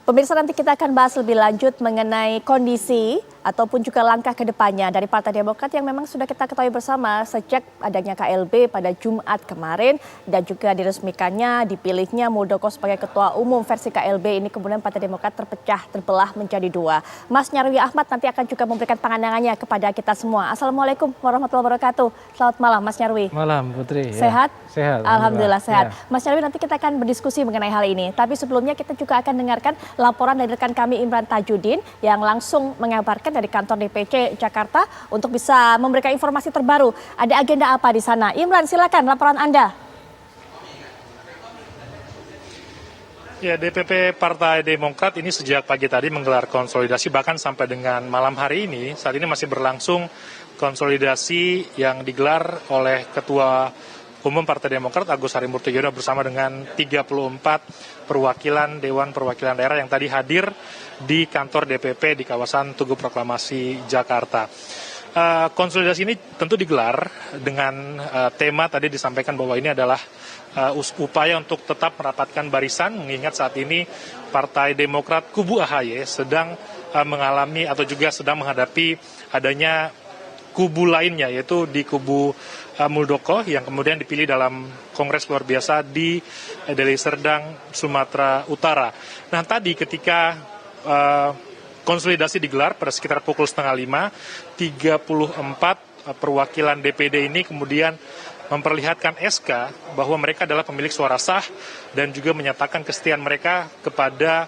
Pemirsa, nanti kita akan bahas lebih lanjut mengenai kondisi ataupun juga langkah ke depannya dari Partai Demokrat yang memang sudah kita ketahui bersama sejak adanya KLB pada Jumat kemarin dan juga diresmikannya dipilihnya Muldoko sebagai Ketua Umum versi KLB ini, kemudian Partai Demokrat terbelah menjadi dua. Mas Nyarwi Ahmad nanti akan juga memberikan pandangannya kepada kita semua. Assalamualaikum warahmatullahi wabarakatuh. Selamat malam Mas Nyarwi. Malam Putri. Sehat? Sehat. Alhamdulillah sehat. Ya. Mas Nyarwi, nanti kita akan berdiskusi mengenai hal ini. Tapi sebelumnya kita juga akan dengarkan laporan dari rekan kami Imran Tajudin yang langsung mengabarkan dari kantor DPC Jakarta untuk bisa memberikan informasi terbaru. Ada agenda apa di sana? Imran, silakan laporan Anda. Ya, DPP Partai Demokrat ini sejak pagi tadi menggelar konsolidasi, bahkan sampai dengan malam hari ini. Saat ini masih berlangsung konsolidasi yang digelar oleh Ketua Umum Partai Demokrat Agus Harimurti Yudhoyono bersama dengan 34 perwakilan Dewan Perwakilan Daerah yang tadi hadir di kantor DPP di kawasan Tugu Proklamasi Jakarta. Konsolidasi ini tentu digelar dengan tema tadi disampaikan bahwa ini adalah upaya untuk tetap merapatkan barisan, mengingat saat ini Partai Demokrat kubu AHY sedang mengalami atau juga sedang menghadapi adanya kubu lainnya, yaitu di kubu Muldoko yang kemudian dipilih dalam Kongres luar biasa di Deli Serdang, Sumatera Utara. Nah, tadi ketika konsolidasi digelar pada sekitar pukul 4:30, 34 perwakilan DPD ini kemudian memperlihatkan SK bahwa mereka adalah pemilik suara sah dan juga menyatakan kesetiaan mereka kepada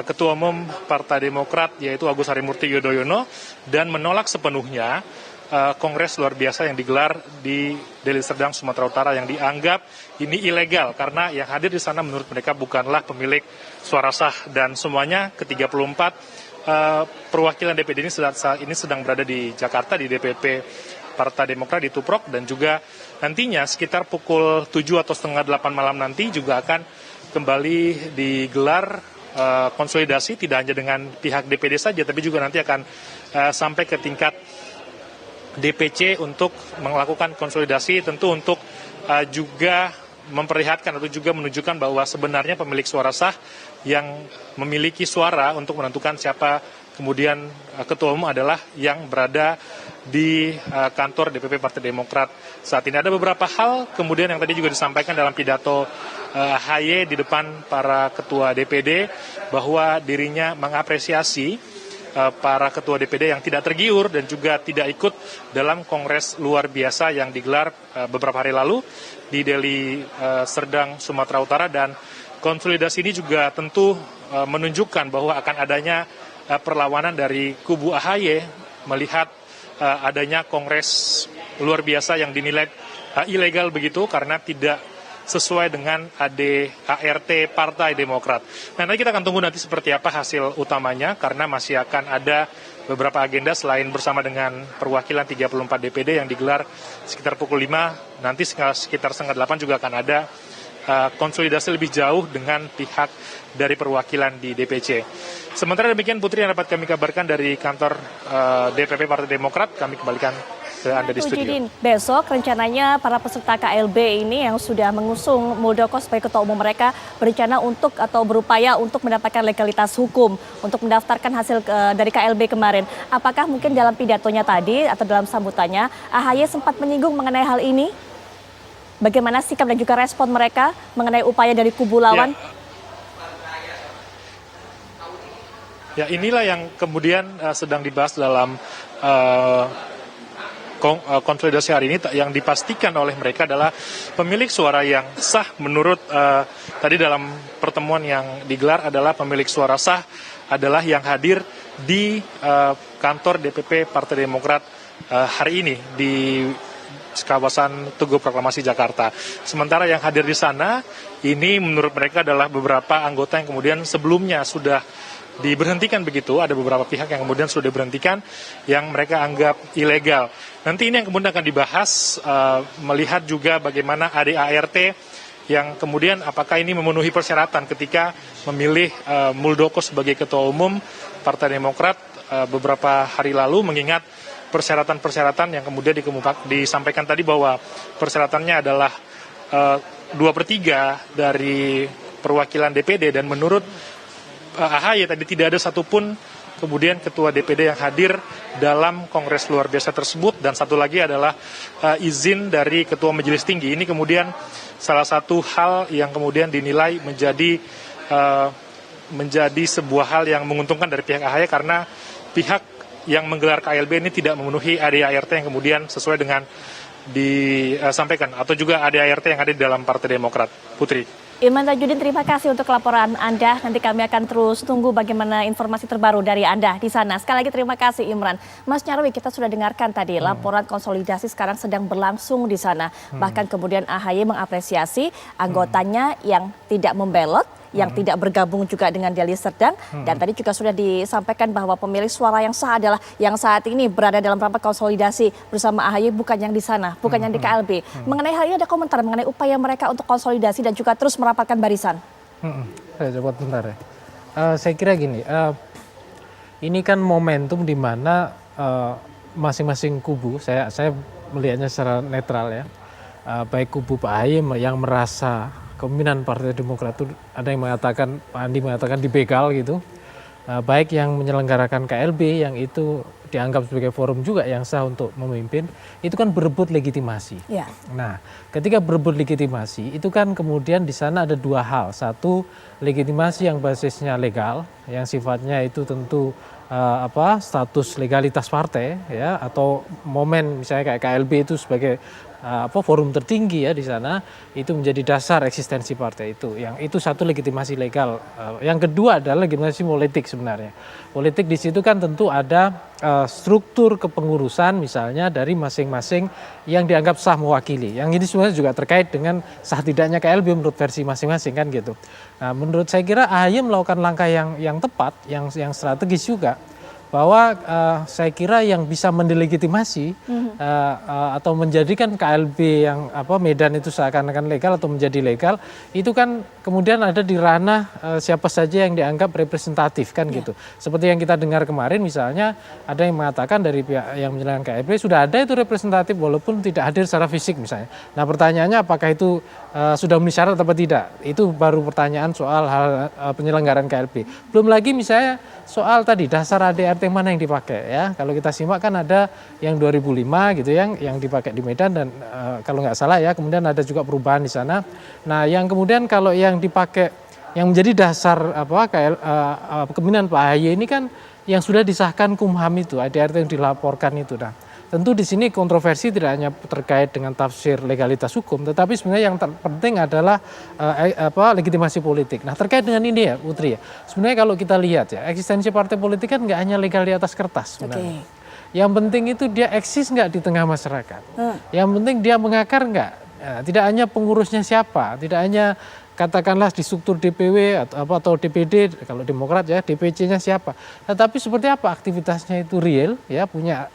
Ketua Umum Partai Demokrat yaitu Agus Harimurti Yudhoyono dan menolak sepenuhnya Kongres luar biasa yang digelar di Deli Serdang, Sumatera Utara yang dianggap ini ilegal karena yang hadir di sana menurut mereka bukanlah pemilik suara sah dan semuanya ke-34 perwakilan DPD ini sedang berada di Jakarta di DPP Partai Demokrat di Tuprok dan juga nantinya sekitar pukul 7 atau setengah 8 malam nanti juga akan kembali digelar konsolidasi tidak hanya dengan pihak DPD saja tapi juga nanti akan sampai ke tingkat DPC untuk melakukan konsolidasi tentu untuk juga memperlihatkan atau juga menunjukkan bahwa sebenarnya pemilik suara sah yang memiliki suara untuk menentukan siapa kemudian ketua umum adalah yang berada di kantor DPP Partai Demokrat saat ini. Ada beberapa hal kemudian yang tadi juga disampaikan dalam pidato AHY di depan para ketua DPD bahwa dirinya mengapresiasi para ketua DPD yang tidak tergiur dan juga tidak ikut dalam kongres luar biasa yang digelar beberapa hari lalu di Deli Serdang, Sumatera Utara, dan konsolidasi ini juga tentu menunjukkan bahwa akan adanya perlawanan dari kubu AHY melihat adanya kongres luar biasa yang dinilai ilegal begitu karena tidak sesuai dengan ADART Partai Demokrat. Nah, nanti kita akan tunggu nanti seperti apa hasil utamanya karena masih akan ada beberapa agenda selain bersama dengan perwakilan 34 DPD yang digelar sekitar pukul 5, nanti sekitar setengah 8 juga akan ada konsolidasi lebih jauh dengan pihak dari perwakilan di DPC. Sementara demikian Putri yang dapat kami kabarkan dari kantor DPP Partai Demokrat, kami kembalikan ke Anda di studio. Besok rencananya para peserta KLB ini yang sudah mengusung Muldoko sebagai ketua umum mereka berencana untuk atau berupaya untuk mendapatkan legalitas hukum untuk mendaftarkan hasil dari KLB kemarin. Apakah mungkin dalam pidatonya tadi atau dalam sambutannya AHY sempat menyinggung mengenai hal ini? Bagaimana sikap dan juga respon mereka mengenai upaya dari kubu lawan? Ya, inilah yang kemudian sedang dibahas dalam konsolidasi hari ini yang dipastikan oleh mereka adalah pemilik suara yang sah menurut tadi dalam pertemuan yang digelar adalah pemilik suara sah adalah yang hadir di kantor DPP Partai Demokrat hari ini di kawasan Tugu Proklamasi Jakarta. Sementara yang hadir di sana ini menurut mereka adalah beberapa anggota yang kemudian sebelumnya sudah diberhentikan begitu, ada beberapa pihak yang kemudian sudah diberhentikan yang mereka anggap ilegal. Nanti ini yang kemudian akan dibahas melihat juga bagaimana ADART yang kemudian apakah ini memenuhi persyaratan ketika memilih Muldoko sebagai ketua umum Partai Demokrat beberapa hari lalu mengingat persyaratan-persyaratan yang kemudian disampaikan tadi bahwa persyaratannya adalah 2/3 dari perwakilan DPD dan menurut AHY tadi tidak ada satupun kemudian ketua DPD yang hadir dalam kongres luar biasa tersebut, dan satu lagi adalah izin dari ketua majelis tinggi. Ini kemudian salah satu hal yang kemudian dinilai menjadi sebuah hal yang menguntungkan dari pihak AHY, karena pihak yang menggelar KLB ini tidak memenuhi ADART yang kemudian sesuai dengan disampaikan, atau juga ADART yang ada di dalam Partai Demokrat. Putri. Imran Tajudin, terima kasih untuk laporan Anda. Nanti kami akan terus tunggu bagaimana informasi terbaru dari Anda di sana. Sekali lagi terima kasih Imran. Mas Nyarwi, kita sudah dengarkan tadi laporan konsolidasi sekarang sedang berlangsung di sana. Bahkan kemudian AHY mengapresiasi anggotanya yang tidak membelot, yang tidak bergabung juga dengan Deli Serdang. Dan tadi juga sudah disampaikan bahwa pemilik suara yang sah adalah yang saat ini berada dalam rapat konsolidasi bersama AHY, bukan yang di sana, bukan yang di KLB. Mengenai hal ini ada komentar mengenai upaya mereka untuk konsolidasi dan juga terus merapatkan barisan. Saya coba bentar ya. Saya kira gini, ini kan momentum di mana masing-masing kubu, saya melihatnya secara netral ya, baik kubu Pak AHY yang merasa kepemimpinan Partai Demokrat itu ada yang mengatakan, Pak Andi mengatakan dibegal gitu, baik yang menyelenggarakan KLB yang itu dianggap sebagai forum juga yang sah untuk memimpin, itu kan berebut legitimasi. Ya. Nah, ketika berebut legitimasi itu kan kemudian di sana ada dua hal. Satu, legitimasi yang basisnya legal, yang sifatnya itu tentu status legalitas partai ya, atau momen misalnya kayak KLB itu sebagai forum tertinggi ya di sana, itu menjadi dasar eksistensi partai itu. Yang itu satu, legitimasi legal. Yang kedua adalah legitimasi politik sebenarnya. Politik di situ kan tentu ada struktur kepengurusan misalnya dari masing-masing yang dianggap sah mewakili. Yang ini sebenarnya juga terkait dengan sah tidaknya KLB menurut versi masing-masing kan gitu. Nah, menurut saya kira AHY melakukan langkah yang tepat, yang strategis juga. Bahwa saya kira yang bisa mendelegitimasi atau menjadikan KLB yang Medan itu seakan-akan legal atau menjadi legal, itu kan kemudian ada di ranah siapa saja yang dianggap representatif kan gitu. Seperti yang kita dengar kemarin misalnya ada yang mengatakan dari pihak yang menjalankan KLB sudah ada itu representatif walaupun tidak hadir secara fisik misalnya. Nah, pertanyaannya apakah itu sudah memenuhi syarat atau tidak? Itu baru pertanyaan soal hal penyelenggaraan KLB. Belum lagi misalnya soal tadi dasar ADART yang mana yang dipakai ya. Kalau kita simak kan ada yang 2005 gitu yang dipakai di Medan dan kalau nggak salah ya, kemudian ada juga perubahan di sana. Nah, yang kemudian kalau yang dipakai yang menjadi dasar kepemimpinan Pak AHY ini kan yang sudah disahkan Kumham itu, ADART yang dilaporkan itu. Nah, tentu di sini kontroversi tidak hanya terkait dengan tafsir legalitas hukum, tetapi sebenarnya yang terpenting adalah legitimasi politik. Nah, terkait dengan ini ya Putri ya, sebenarnya kalau kita lihat ya, eksistensi partai politik kan nggak hanya legal di atas kertas sebenarnya. Yang penting itu dia eksis nggak di tengah masyarakat. Yang penting dia mengakar nggak. Tidak hanya pengurusnya siapa, tidak hanya katakanlah di struktur DPW atau DPD kalau Demokrat ya, DPC-nya siapa. Tetapi seperti apa aktivitasnya itu real ya, punya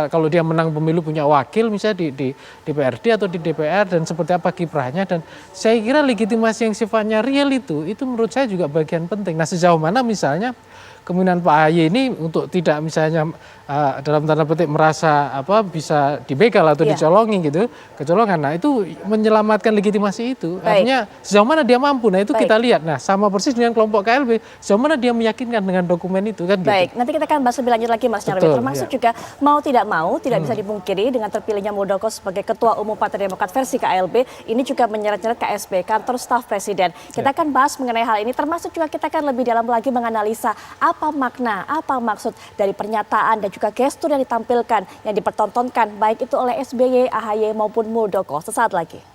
kalau dia menang pemilu punya wakil misalnya di DPRD atau di DPR, dan seperti apa kiprahnya. Dan saya kira legitimasi yang sifatnya real itu menurut saya juga bagian penting. Nah, sejauh mana misalnya kemungkinan Pak AHY ini untuk tidak misalnya dalam tanda petik merasa bisa dibegal atau dicolongi gitu, kecolongan. Nah, itu menyelamatkan legitimasi itu. Artinya sejauh mana dia mampu. Nah, itu kita lihat. Nah, sama persis dengan kelompok KLB, sejauh mana dia meyakinkan dengan dokumen itu kan. Baik, gitu. nanti kita akan bahas lebih lanjut lagi Mas Nyarwi. Termasuk juga mau tidak bisa dipungkiri dengan terpilihnya Muldoko sebagai Ketua Umum Partai Demokrat versi KLB, ini juga menyeret-nyeret KSP, kantor staf presiden. Kita akan bahas mengenai hal ini, termasuk juga kita akan lebih dalam lagi menganalisa apa makna, apa maksud dari pernyataan dan juga gestur yang ditampilkan, yang dipertontonkan baik itu oleh SBY, AHY maupun Muldoko. Sesaat lagi.